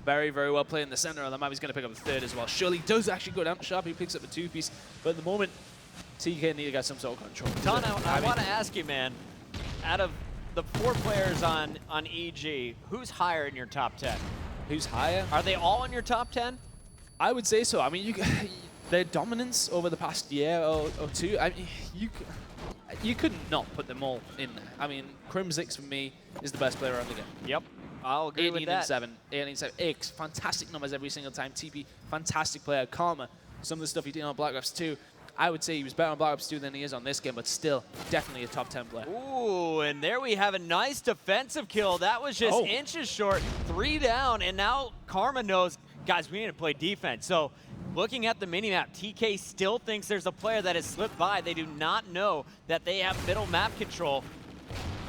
Very, very well played in the center of the map. He's going to pick up the third as well. Surely does actually go down to Sharp. He picks up a 2-piece. But at the moment, TK need to get some sort of control. Ton, I want to ask you, man, out of the 4 players on EG, who's higher in your top 10? Who's higher? Are they all in your top 10? I would say so. I mean, their dominance over the past year or two, I mean, you could not put them all in there. I mean, Crimsix for me is the best player on the game. Yep. I'll agree with that. 18-7. X, fantastic numbers every single time. TP, fantastic player. Karma, some of the stuff he did on Black Ops 2. I would say he was better on Black Ops 2 than he is on this game, but still, definitely a top 10 player. Ooh, and there we have a nice defensive kill. That was just inches short. 3 down, and now Karma knows, guys, we need to play defense. So looking at the minimap, TK still thinks there's a player that has slipped by. They do not know that they have middle map control.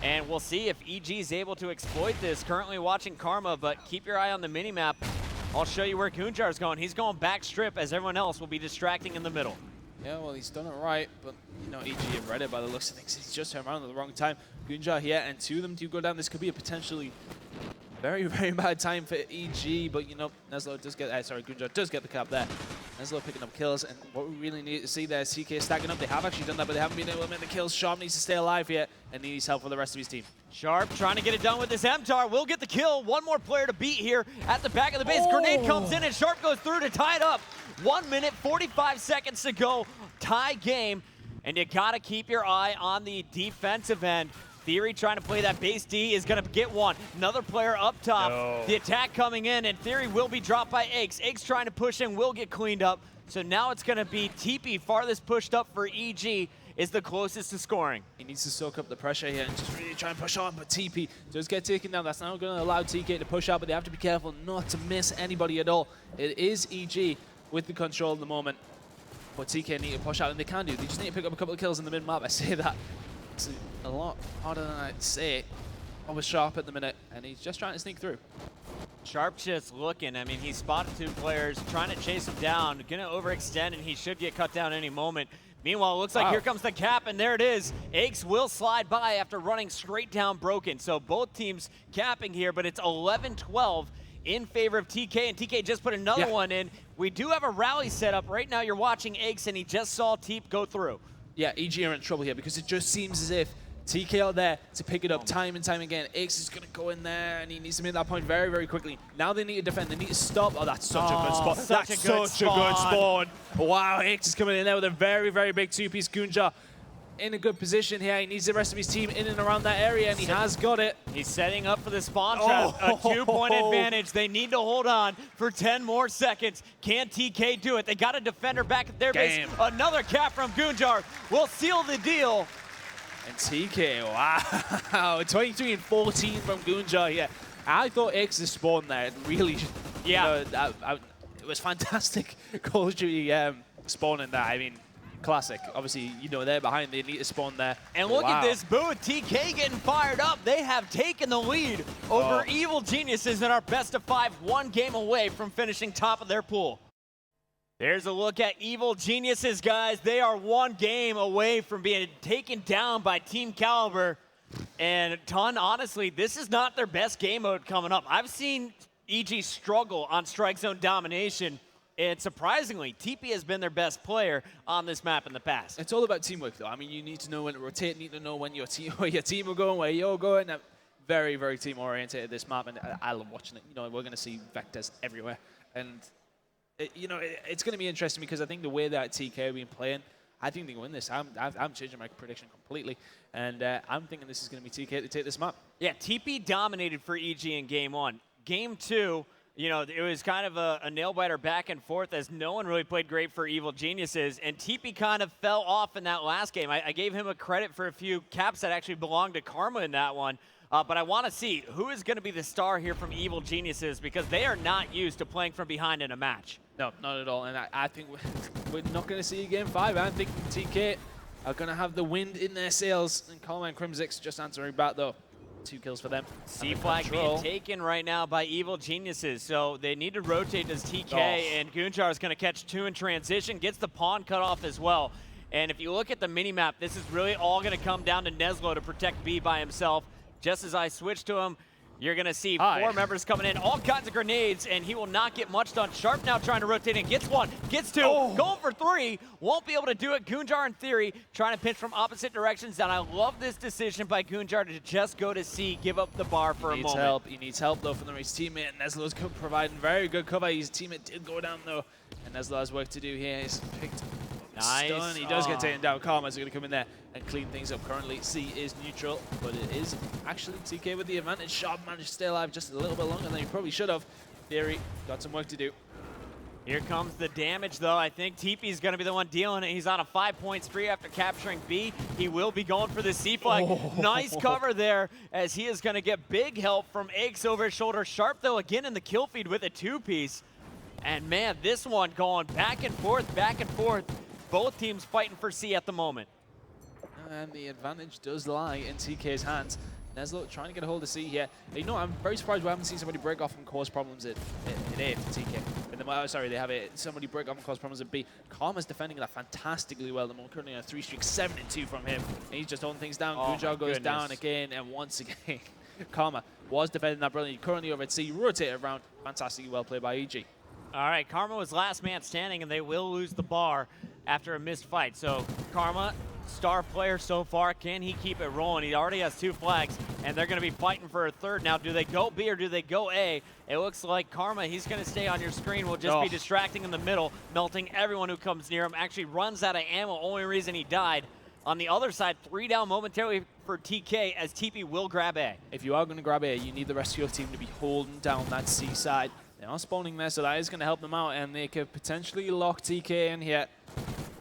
And we'll see if EG is able to exploit this. Currently watching Karma, but keep your eye on the minimap. I'll show you where Gunjar is going. He's going back strip as everyone else will be distracting in the middle. Yeah, well, he's done it right, but, you know, EG have read it by the looks of things. He's just turned around at the wrong time. Gunjar here, and 2 of them do go down. This could be a potentially very, very bad time for EG, but, you know, Neslo does get, Gunjar does get the cap there. Neslo picking up kills, and what we really need to see there is TK stacking up. They have actually done that, but they haven't been able to make the kills. Sharp needs to stay alive here, and needs help for the rest of his team. Sharp trying to get it done with this MTAR. Will get the kill. One more player to beat here at the back of the base. Grenade comes in, and Sharp goes through to tie it up. 1 minute, 45 seconds to go. Tie game, and you got to keep your eye on the defensive end. Theory trying to play that base D is going to get one. Another player up top. No. The attack coming in, and Theory will be dropped by Eggs. Eggs trying to push in, will get cleaned up. So now it's going to be TP, farthest pushed up for EG, is the closest to scoring. He needs to soak up the pressure here and just really try and push on, but TP does get taken down. That's not going to allow TK to push out, but they have to be careful not to miss anybody at all. It is EG with the control at the moment. But TK need to push out, and they can do. They just need to pick up a couple of kills in the mid-map. I say that. It's a lot harder than I'd say. I was Sharp at the minute, and he's just trying to sneak through. Sharp just looking. I mean, he spotted 2 players, trying to chase him down. Going to overextend, and he should get cut down any moment. Meanwhile, it looks like here comes the cap, and there it is. Eggs will slide by after running straight down Broken. So both teams capping here, but it's 11-12 in favor of TK, and TK just put another one in. We do have a rally set up. Right now you're watching Eggs, and he just saw Teep go through. Yeah, EG are in trouble here because it just seems as if TK are there to pick it up time and time again. Eggs is going to go in there, and he needs to make that point very, very quickly. Now they need to defend. They need to stop. Oh, that's such a good spot. That's such a good spawn. Wow, Eggs is coming in there with a very, very big 2-piece. Gunjar in a good position here. He needs the rest of his team in and around that area, and he has got it. He's setting up for the spawn trap. A 2-point advantage. They need to hold on for 10 more seconds. Can TK do it? They got a defender back at their base. Another cap from Gunjar will seal the deal. And TK, wow. 23 and 14 from Gunjar here. I thought X's spawn there. It really, you know, it was fantastic Call of Duty spawning there. I mean, classic. Obviously, you know, they're behind. They need to spawn there. And look at this booth. TK getting fired up. They have taken the lead over Evil Geniuses in our best of 5, 1 game away from finishing top of their pool. There's a look at Evil Geniuses, guys. They are 1 game away from being taken down by Team Kaliber. And Ton, honestly, this is not their best game mode coming up. I've seen EG struggle on strike zone domination. And surprisingly, TP has been their best player on this map in the past. It's all about teamwork, though. I mean, you need to know when to rotate, need to know when your team, where your team are going, where you're going. Very, very team-oriented, this map, and I love watching it. You know, we're going to see vectors everywhere. And, you know, it's going to be interesting because I think the way that TK have been playing, I think they can win this. I'm changing my prediction completely, and I'm thinking this is going to be TK to take this map. Yeah, TP dominated for EG in Game 1. Game 2, You know, it was kind of a nail-biter back and forth as no one really played great for Evil Geniuses, and TP kind of fell off in that last game. I gave him a credit for a few caps that actually belonged to Karma in that one, but I want to see who is going to be the star here from Evil Geniuses, because they are not used to playing from behind in a match. No, not at all, and I think we're not going to see Game 5. I think TK are going to have the wind in their sails, and Karma and Crimsix just answering back, though. 2 kills for them. C flag being taken right now by Evil Geniuses, so they need to rotate as TK, and Goonjar is going to catch 2 in transition, gets the pawn cut off as well. And if you look at the minimap, this is really all going to come down to Neslo to protect B by himself. Just as I switch to him, you're going to see 4 members coming in, all kinds of grenades, and he will not get much done. Sharp now trying to rotate in, gets 1, gets 2, going for 3, won't be able to do it. Goonjar in theory trying to pinch from opposite directions, and I love this decision by Goonjar to just go to C, give up the bar for a moment. He needs help though from his teammate. Neslo's providing very good cover. His teammate did go down though, and Neslo has work to do here. He's picked nice. Stun. He does get taken down. Karma's going to come in there and clean things up. Currently, C is neutral, but it is actually TK with the advantage. Sharp managed to stay alive just a little bit longer than he probably should have. Theory got some work to do. Here comes the damage, though. I think TP is going to be the one dealing it. He's on a 5-point spree after capturing B. He will be going for the C flag. Nice cover there, as he is going to get big help from Aches over his shoulder. Sharp, though, again in the kill feed with a 2-piece. And, man, this one going back and forth, back and forth. Both teams fighting for C at the moment. And the advantage does lie in TK's hands. Neslo trying to get a hold of C here. You know, I'm very surprised we haven't seen somebody break off and cause problems at A for TK. Sorry, they have somebody break off and cause problems at B. Karma's defending that fantastically well. They're currently on a 3-streak, 7-2 from him. And he's just holding things down. Goonjar goes down again, and once again, Karma was defending that brilliantly. Currently over at C, rotated around. Fantastically well played by EG. All right, Karma was last man standing, and they will lose the bar after a missed fight. So Karma, star player so far, can he keep it rolling? He already has 2 flags, and they're going to be fighting for a third. Now, do they go B or do they go A? It looks like Karma, he's going to stay on your screen, will just be distracting in the middle, melting everyone who comes near him. Actually runs out of ammo, only reason he died. On the other side, 3 down momentarily for TK, as TP will grab A. If you are going to grab A, you need the rest of your team to be holding down that C side. They are spawning there, so that is going to help them out, and they could potentially lock TK in here.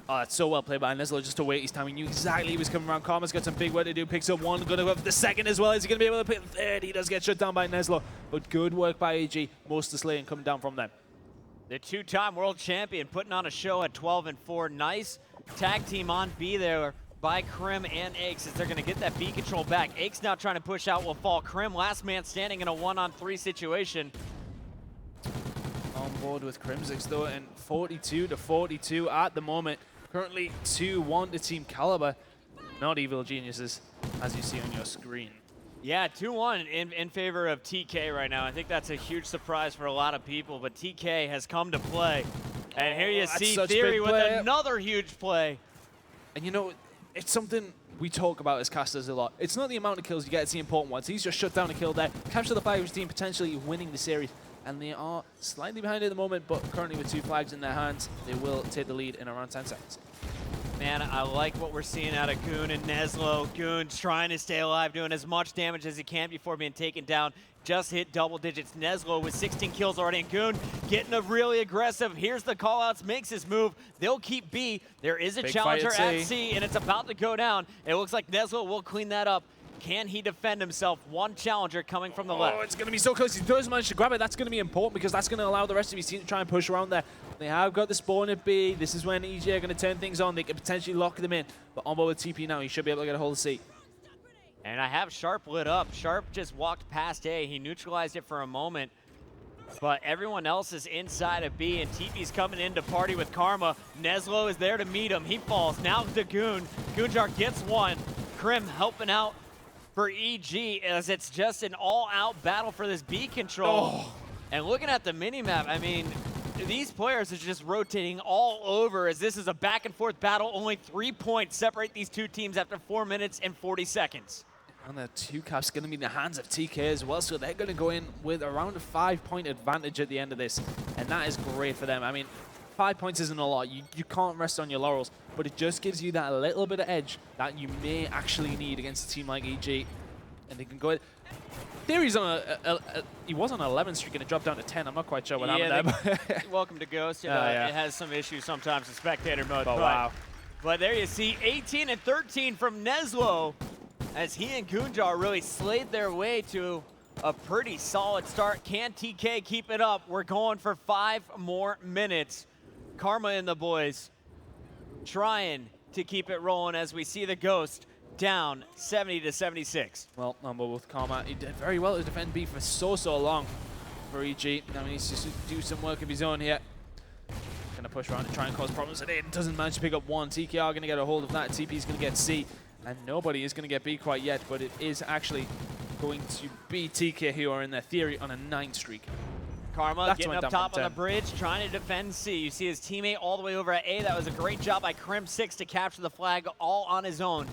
Oh, that's so well played by Neslo just to wait his time. He knew exactly he was coming around. Karma's got some big work to do. Picks up 1, going to go for the second as well. Is he going to be able to pick the third? He does get shut down by Neslo, but good work by AG. Most of the slaying coming down from them. The 2-time world champion putting on a show at 12-4. Nice tag team on B there by Krim and Aches as they're going to get that B control back. Aches now trying to push out will fall. Krim, last man standing in a 1-on-3 situation. On board with Crimsix though, and 42-42 at the moment. Currently 2-1 to Team Kaliber, not Evil Geniuses, as you see on your screen. Yeah, 2-1 in favor of TK right now. I think that's a huge surprise for a lot of people, but TK has come to play. And here you see Theory with another huge play. And you know, it's something we talk about as casters a lot. It's not the amount of kills you get, it's the important ones. He's just shut down a kill there, capture the flag team, potentially winning the series. And they are slightly behind at the moment, but currently with 2 flags in their hands, they will take the lead in around 10 seconds. Man, I like what we're seeing out of Goon and Neslo. Goon's trying to stay alive, doing as much damage as he can before being taken down. Just hit double digits. Neslo with 16 kills already, and Goon getting a really aggressive. Here's the call-outs, makes his move. They'll keep B. There is a challenger at C, and it's about to go down. It looks like Neslo will clean that up. Can he defend himself? 1 challenger coming from the left. Oh, it's going to be so close. He does manage to grab it. That's going to be important because that's going to allow the rest of his team to try and push around there. They have got the spawn at B. This is when EG are going to turn things on. They could potentially lock them in. But on board with TP now, he should be able to get a hold of C. And I have Sharp lit up. Sharp just walked past A. He neutralized it for a moment. But everyone else is inside of B, and TP's coming in to party with Karma. Neslo is there to meet him. He falls. Now to Goon. Goonjar gets 1. Krim helping out for EG as it's just an all-out battle for this B control. And looking at the minimap, I mean, these players are just rotating all over as this is a back-and-forth battle. Only 3 points separate these 2 teams after 4 minutes and 40 seconds. And the 2 caps going to be in the hands of TK as well, so they're going to go in with around a 5-point advantage at the end of this. And that is great for them. I mean, 5 points isn't a lot. You can't rest on your laurels, but it just gives you that little bit of edge that you may actually need against a team like EG. And they can go Theory's on he was on an 11 streak and it dropped down to 10. I'm not quite sure what happened there. Welcome to Ghost. It has some issues sometimes in spectator mode. Oh, wow. But there you see 18 and 13 from Neslo as he and Gunjar really slayed their way to a pretty solid start. Can TK keep it up? We're going for 5 more minutes. Karma and the boys trying to keep it rolling as we see the Ghost down 70 to 76. Well, number with Karma, he did very well to defend B for so long for EG. Now he needs to do some work of his own here. Gonna push around and try and cause problems, and it doesn't manage to pick up one. TK are gonna get a hold of that. TP is gonna get C, and nobody is gonna get B quite yet, but it is actually going to be TK who are in their Theory on a 9 streak. Karma getting up top on the bridge, trying to defend C. You see his teammate all the way over at A. That was a great job by Crim6 to capture the flag all on his own.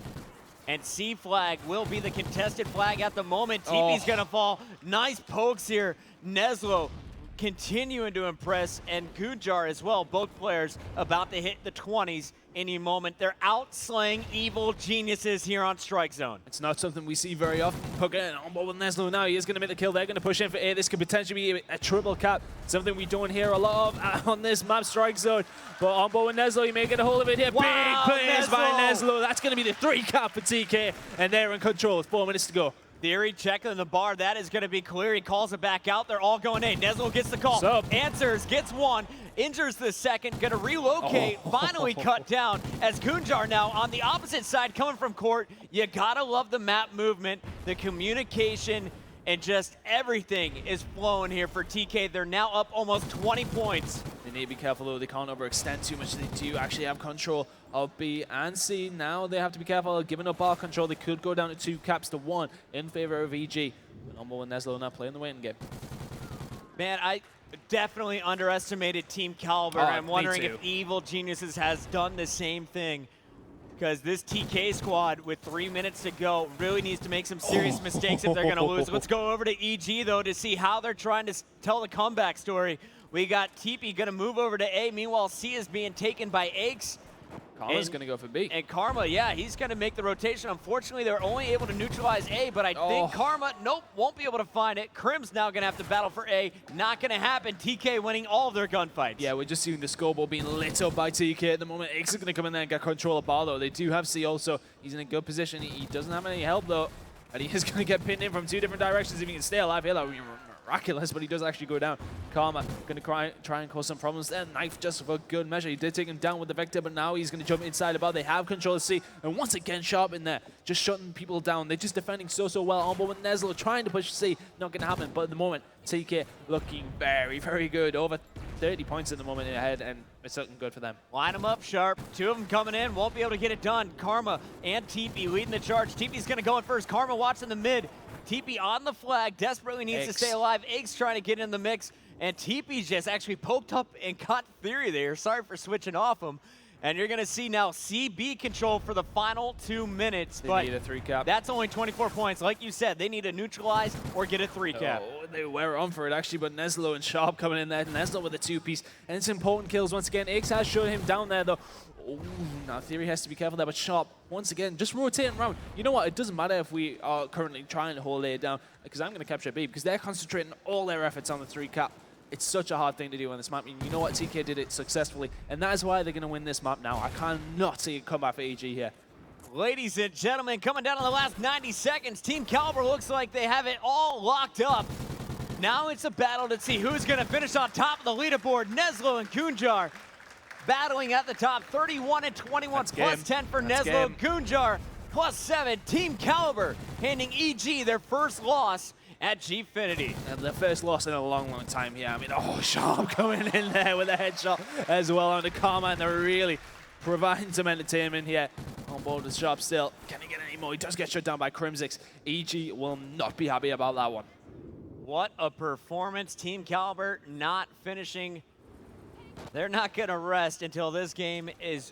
And C flag will be the contested flag at the moment. TP's gonna fall. Nice pokes here. Neslo continuing to impress, and Gunjar as well. Both players about to hit the 20s any moment. They're out slaying evil geniuses here on Strike Zone. It's not something we see very often. Poking on board with Neslo now. He is going to make the kill. They're going to push in for A. This could potentially be a triple cap. Something we don't hear a lot of on this map, Strike Zone. But on board with Neslo, he may get a hold of it here. Wow, big plays by Neslo. That's going to be the 3 cap for TK. And they're in control with 4 minutes to go. Theory checking the bar. That is going to be clear. He calls it back out. They're all going A. Neslo gets the call. Answers, gets one. Injures the second. Going to relocate. Finally cut down as Gunjar now on the opposite side coming from court. You got to love the map movement, the communication, and just everything is flowing here for TK. They're now up almost 20 points. They need to be careful though. They can't overextend too much. They do actually have control of B and C. Now they have to be careful of giving up ball control. They could go down to 2 caps to 1 in favor of EG. But Umbo and Neslo not playing the waiting game. Man, I definitely underestimated Team Kaliber. I'm wondering if Evil Geniuses has done the same thing. Because this TK squad with 3 minutes to go really needs to make some serious mistakes if they're going to lose. Let's go over to EG, though, to see how they're trying to tell the comeback story. We got TP going to move over to A. Meanwhile, C is being taken by Aches. Karma's going to go for B. And Karma, yeah, he's going to make the rotation. Unfortunately, they're only able to neutralize A, but I think Karma, nope, won't be able to find it. Crim's now going to have to battle for A. Not going to happen. TK winning all of their gunfights. Yeah, we're just seeing the scoreboard being lit up by TK at the moment. Aches is going to come in there and get control of ball, though. They do have C also. He's in a good position. He doesn't have any help, though. And he is going to get pinned in from 2 different directions. If he can stay alive here, that would be miraculous, but he does actually go down. Karma going to try and cause some problems there. Knife just for good measure. He did take him down with the Vector, but now he's going to jump inside the ball. They have control of C, and once again, Sharp in there, just shutting people down. They're just defending so well. On board with Neslo trying to push C. Not going to happen, but at the moment, TK looking very good. Over 30 points at the moment ahead, and it's looking good for them. Line them up, Sharp. 2 of them coming in. Won't be able to get it done. Karma and TP leading the charge. TP's going to go in first. Karma watching the mid. TP on the flag, desperately needs to stay alive. Aches trying to get in the mix, and TP's just actually poked up and caught Theory there. Sorry for switching off him. And you're going to see now CB control for the final 2 minutes. They need a 3 cap. That's only 24 points. Like you said, they need to neutralize or get a 3 cap. Oh, they were on for it, actually, but Neslo and Sharp coming in there. Neslo with a 2-piece, and it's important kills once again. Aches has showed him down there, though. Oh, now Theory has to be careful there, but Sharp, once again, just rotating around. You know what? It doesn't matter if we are currently trying to hold A down, because I'm going to capture B, because they're concentrating all their efforts on the 3 cap. It's such a hard thing to do on this map. And you know what? TK did it successfully, and that is why they're going to win this map now. I cannot see it come back for EG here. Ladies and gentlemen, coming down on the last 90 seconds, Team Kaliber looks like they have it all locked up. Now it's a battle to see who's going to finish on top of the leaderboard. Neslo and Gunjar battling at the top, 31 and 21, plus 10 for Neslo. Gunjar plus 7. Team Kaliber handing EG their first loss at Gfinity. And their first loss in a long time here. I mean, Sharp coming in there with a headshot as well on the Karma, and they're really providing some entertainment here. On board with Sharp still. Can he get any more? He does get shut down by Crim6. EG will not be happy about that one. What a performance. Team Kaliber not finishing. They're not going to rest until this game is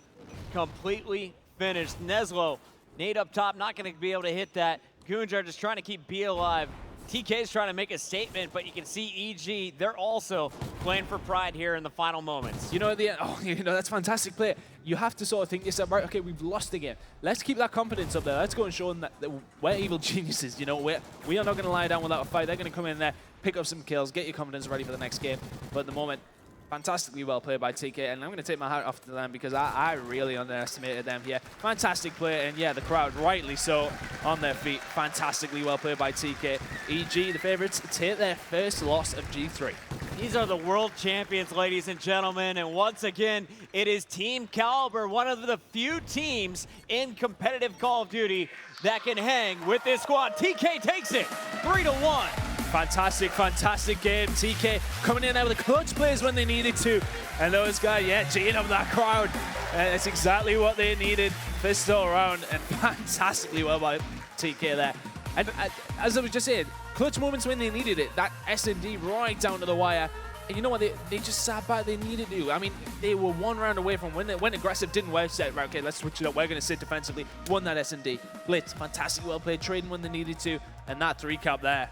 completely finished. Neslo, nade up top, not going to be able to hit that. Gunjar just trying to keep B alive. TK is trying to make a statement, but you can see EG, they're also playing for pride here in the final moments. You know, at the end, that's fantastic play. You have to sort of think yourself, right, okay, we've lost the game. Let's keep that confidence up there. Let's go and show them that we're evil geniuses. You know, we are not going to lie down without a fight. They're going to come in there, pick up some kills, get your confidence ready for the next game. But at the moment, fantastically well played by TK, and I'm going to take my hat off to them because I really underestimated them here. Fantastic play, and yeah, the crowd, rightly so, on their feet. Fantastically well played by TK. EG, the favorites, take their first loss of G3. These are the world champions, ladies and gentlemen, and once again, it is Team Kaliber, one of the few teams in competitive Call of Duty that can hang with this squad. TK takes it, 3-1. Fantastic, fantastic game. TK coming in there with the clutch plays when they needed to. And those guys, yeah, G'ing up that crowd. That's exactly what they needed this all around. And fantastically well by TK there. And as I was just saying, clutch moments when they needed it. That S&D right down to the wire. And you know what? They just sat back. They needed to. I mean, they were one round away from when aggressive didn't work. Said, right, okay, let's switch it up. We're going to sit defensively. Won that S&D. Blitz, fantastic, well played. Trading when they needed to. And that 3-cap there.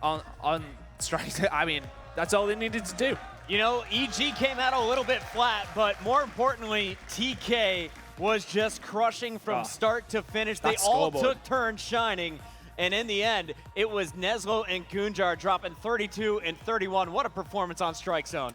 On strike, I mean, that's all they needed to do. You know, EG came out a little bit flat, but more importantly, TK was just crushing from start to finish. They all took turns shining, and in the end, it was Neslo and Gunjar dropping 32 and 31. What a performance on Strike Zone.